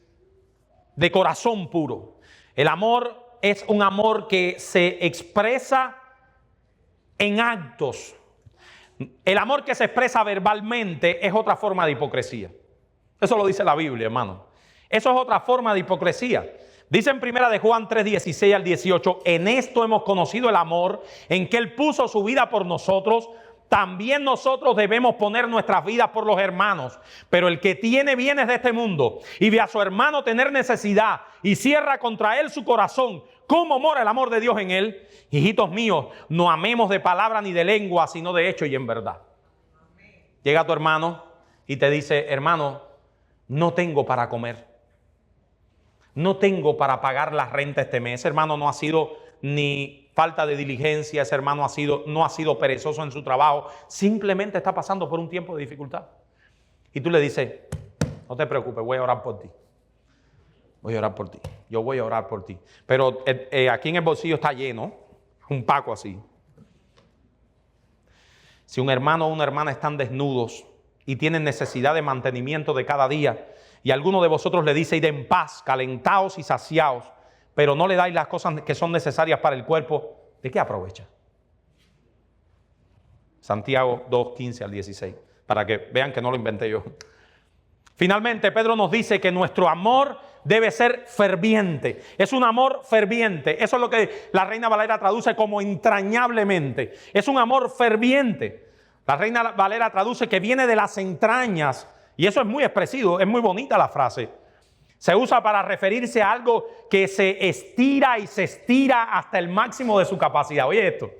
S1: de corazón puro. El amor es un amor que se expresa en actos. El amor que se expresa verbalmente es otra forma de hipocresía. Eso lo dice la Biblia, hermano. Eso es otra forma de hipocresía. Dice en 1 de Juan 3:16 al 18, en esto hemos conocido el amor, en que Él puso su vida por nosotros. También nosotros debemos poner nuestras vidas por los hermanos. Pero el que tiene bienes de este mundo y ve a su hermano tener necesidad y cierra contra él su corazón, ¿cómo mora el amor de Dios en él? Hijitos míos, no amemos de palabra ni de lengua, sino de hecho y en verdad. Llega tu hermano y te dice, hermano, no tengo para comer. No tengo para pagar la renta este mes. Ese hermano no ha sido ni falta de diligencia, ese hermano no ha sido perezoso en su trabajo, simplemente está pasando por un tiempo de dificultad. Y tú le dices, no te preocupes, voy a orar por ti. Voy a orar por ti. Yo voy a orar por ti. Pero aquí en el bolsillo está lleno, un paco así. Si un hermano o una hermana están desnudos y tienen necesidad de mantenimiento de cada día, y alguno de vosotros le dice, id en paz, calentaos y saciaos, pero no le dais las cosas que son necesarias para el cuerpo, ¿de qué aprovecha? Santiago 2:15 al 16, para que vean que no lo inventé yo. Finalmente, Pedro nos dice que nuestro amor debe ser ferviente. Es un amor ferviente. Eso es lo que la Reina Valera traduce como entrañablemente. Es un amor ferviente. La Reina Valera traduce que viene de las entrañas. Y eso es muy expresivo, es muy bonita la frase. Se usa para referirse a algo que se estira y se estira hasta el máximo de su capacidad. Oye esto,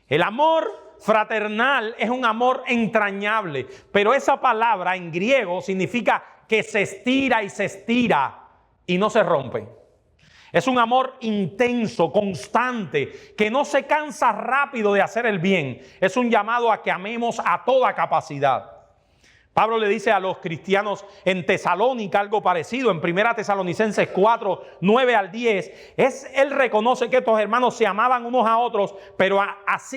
S1: el amor fraternal es un amor entrañable, pero esa palabra en griego significa que se estira y no se rompe. Es un amor intenso, constante, que no se cansa rápido de hacer el bien. Es un llamado a que amemos a toda capacidad. Pablo le dice a los cristianos en Tesalónica algo parecido, en 1 Tesalonicenses 4, 9 al 10. Él reconoce que estos hermanos se amaban unos a otros, pero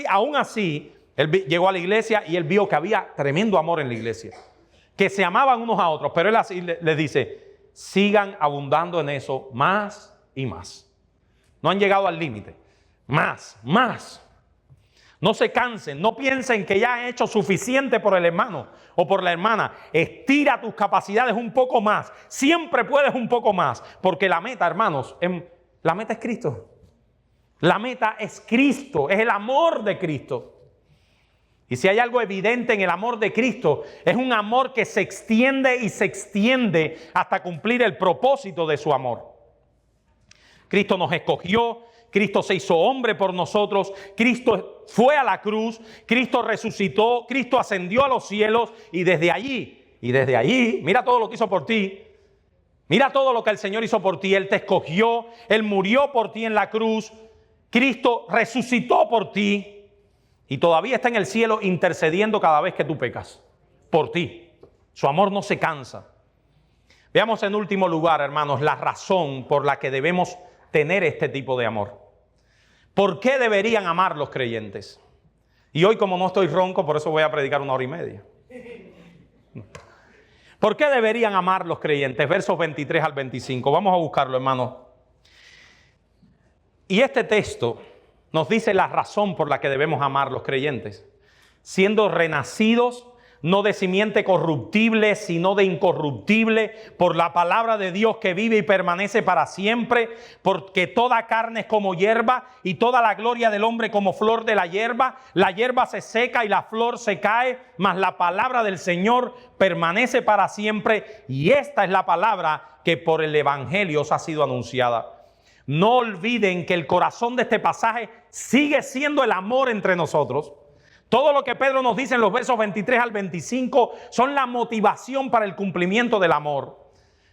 S1: aún así, él llegó a la iglesia y él vio que había tremendo amor en la iglesia. Que se amaban unos a otros, pero él así les dice, sigan abundando en eso más y más. No han llegado al límite. Más. No se cansen, no piensen que ya han hecho suficiente por el hermano o por la hermana. Estira tus capacidades un poco más. Siempre puedes un poco más. Porque la meta, hermanos, la meta es Cristo. La meta es Cristo, es el amor de Cristo. Y si hay algo evidente en el amor de Cristo, es un amor que se extiende y se extiende hasta cumplir el propósito de su amor. Cristo nos escogió, Cristo se hizo hombre por nosotros, Cristo fue a la cruz, Cristo resucitó, Cristo ascendió a los cielos y desde allí, mira todo lo que hizo por ti. Mira todo lo que el Señor hizo por ti. Él te escogió, Él murió por ti en la cruz, Cristo resucitó por ti. Y todavía está en el cielo intercediendo cada vez que tú pecas por ti. Su amor no se cansa. Veamos en último lugar, hermanos, la razón por la que debemos tener este tipo de amor. ¿Por qué deberían amar los creyentes? Y hoy, como no estoy ronco, por eso voy a predicar 1 hora y media. ¿Por qué deberían amar los creyentes? Versos 23 al 25. Vamos a buscarlo, hermanos. Y este texto nos dice la razón por la que debemos amar los creyentes. Siendo renacidos, no de simiente corruptible, sino de incorruptible, por la palabra de Dios que vive y permanece para siempre, porque toda carne es como hierba y toda la gloria del hombre como flor de la hierba se seca y la flor se cae, mas la palabra del Señor permanece para siempre, y esta es la palabra que por el Evangelio os ha sido anunciada. No olviden que el corazón de este pasaje sigue siendo el amor entre nosotros. Todo lo que Pedro nos dice en los versos 23 al 25 son la motivación para el cumplimiento del amor.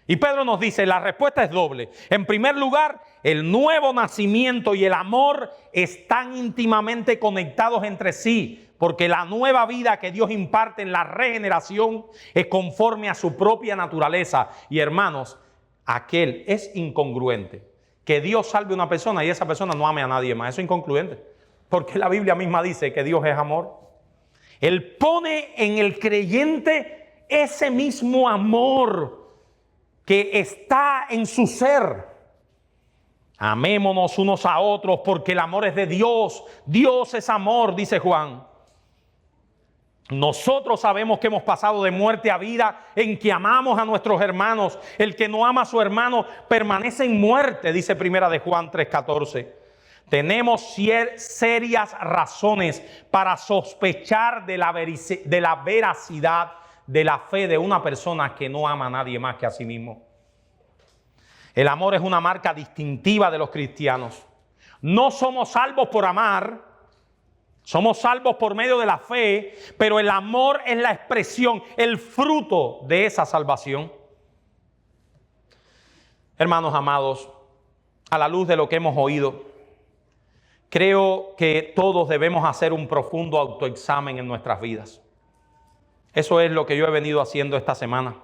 S1: Y Pedro nos dice, la respuesta es doble. En primer lugar, el nuevo nacimiento y el amor están íntimamente conectados entre sí, porque la nueva vida que Dios imparte en la regeneración es conforme a su propia naturaleza. Y hermanos, aquel es incongruente. Que Dios salve a una persona y esa persona no ame a nadie más. Eso es incongruente. Porque la Biblia misma dice que Dios es amor. Él pone en el creyente ese mismo amor que está en su ser. Amémonos unos a otros porque el amor es de Dios. Dios es amor, dice Juan. Nosotros sabemos que hemos pasado de muerte a vida en que amamos a nuestros hermanos. El que no ama a su hermano permanece en muerte, dice Primera de Juan 3:14. Tenemos serias razones para sospechar de la veracidad de la fe de una persona que no ama a nadie más que a sí mismo. El amor es una marca distintiva de los cristianos. No somos salvos por amar. Somos salvos por medio de la fe, pero el amor es la expresión, el fruto de esa salvación. Hermanos amados, a la luz de lo que hemos oído, creo que todos debemos hacer un profundo autoexamen en nuestras vidas. Eso es lo que yo he venido haciendo esta semana.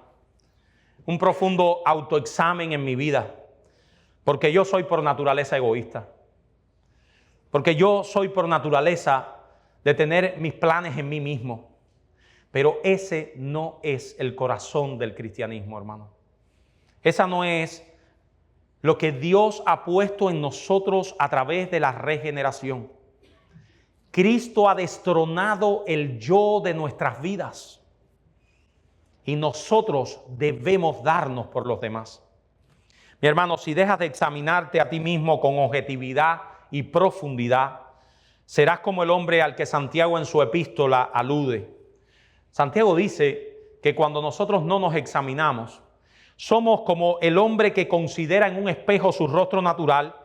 S1: Un profundo autoexamen en mi vida, porque yo soy por naturaleza egoísta. Porque yo soy por naturaleza de tener mis planes en mí mismo. Pero ese no es el corazón del cristianismo, hermano. Esa no es lo que Dios ha puesto en nosotros a través de la regeneración. Cristo ha destronado el yo de nuestras vidas. Y nosotros debemos darnos por los demás. Mi hermano, si dejas de examinarte a ti mismo con objetividad y profundidad, serás como el hombre al que Santiago en su epístola alude. Santiago dice que cuando nosotros no nos examinamos, somos como el hombre que considera en un espejo su rostro natural,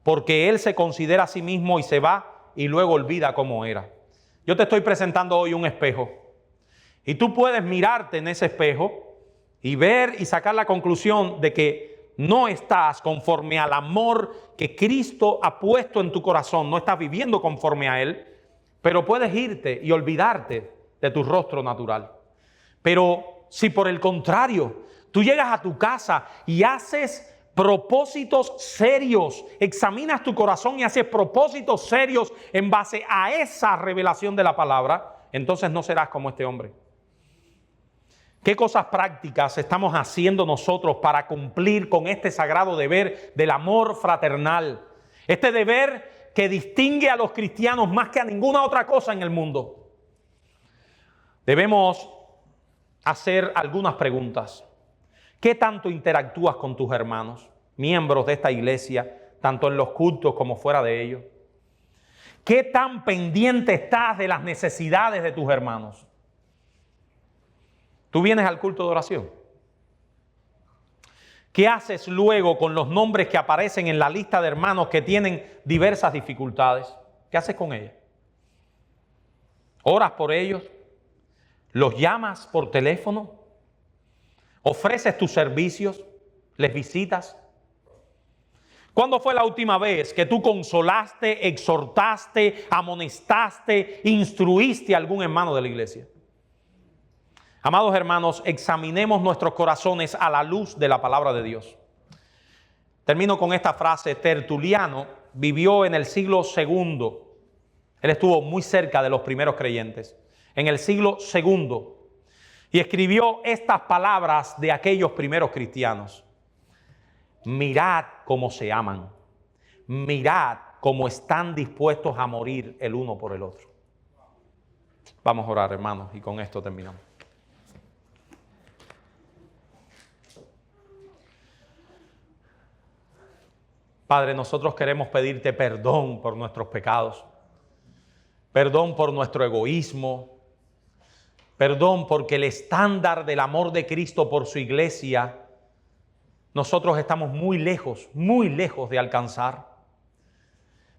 S1: porque él se considera a sí mismo y se va y luego olvida cómo era. Yo te estoy presentando hoy un espejo y tú puedes mirarte en ese espejo y ver y sacar la conclusión de que no estás conforme al amor que Cristo ha puesto en tu corazón, no estás viviendo conforme a Él, pero puedes irte y olvidarte de tu rostro natural. Pero si por el contrario, tú llegas a tu casa y haces propósitos serios, examinas tu corazón y haces propósitos serios en base a esa revelación de la palabra, entonces no serás como este hombre. ¿Qué cosas prácticas estamos haciendo nosotros para cumplir con este sagrado deber del amor fraternal? Este deber que distingue a los cristianos más que a ninguna otra cosa en el mundo. Debemos hacer algunas preguntas. ¿Qué tanto interactúas con tus hermanos, miembros de esta iglesia, tanto en los cultos como fuera de ellos? ¿Qué tan pendiente estás de las necesidades de tus hermanos? ¿Tú vienes al culto de oración? ¿Qué haces luego con los nombres que aparecen en la lista de hermanos que tienen diversas dificultades? ¿Qué haces con ellos? ¿Oras por ellos? ¿Los llamas por teléfono? ¿Ofreces tus servicios? ¿Les visitas? ¿Cuándo fue la última vez que tú consolaste, exhortaste, amonestaste, instruiste a algún hermano de la iglesia? Amados hermanos, examinemos nuestros corazones a la luz de la palabra de Dios. Termino con esta frase. Tertuliano vivió en el siglo II. Él estuvo muy cerca de los primeros creyentes, en el siglo II, y escribió estas palabras de aquellos primeros cristianos. Mirad cómo se aman, mirad cómo están dispuestos a morir el uno por el otro. Vamos a orar, hermanos, y con esto terminamos. Padre, nosotros queremos pedirte perdón por nuestros pecados, perdón por nuestro egoísmo, perdón porque el estándar del amor de Cristo por su iglesia, nosotros estamos muy lejos de alcanzar.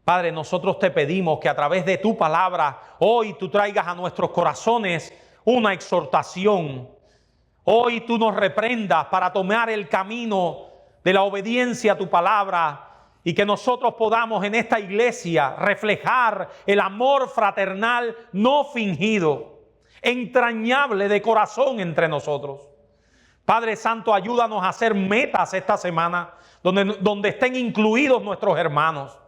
S1: Padre, nosotros te pedimos que a través de tu palabra hoy tú traigas a nuestros corazones una exhortación. Hoy tú nos reprendas para tomar el camino de la obediencia a tu palabra y que nosotros podamos en esta iglesia reflejar el amor fraternal no fingido, entrañable de corazón entre nosotros. Padre Santo, ayúdanos a hacer metas esta semana donde estén incluidos nuestros hermanos,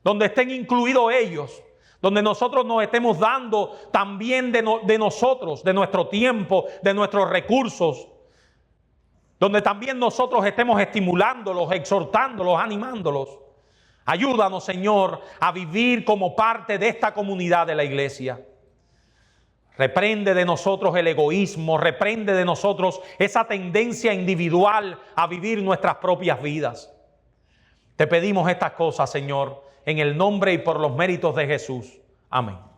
S1: donde estén incluidos ellos, donde nosotros nos estemos dando también de nosotros, de nuestro tiempo, de nuestros recursos, donde también nosotros estemos estimulándolos, exhortándolos, animándolos. Ayúdanos, Señor, a vivir como parte de esta comunidad de la iglesia. Reprende de nosotros el egoísmo, reprende de nosotros esa tendencia individual a vivir nuestras propias vidas. Te pedimos estas cosas, Señor, en el nombre y por los méritos de Jesús. Amén.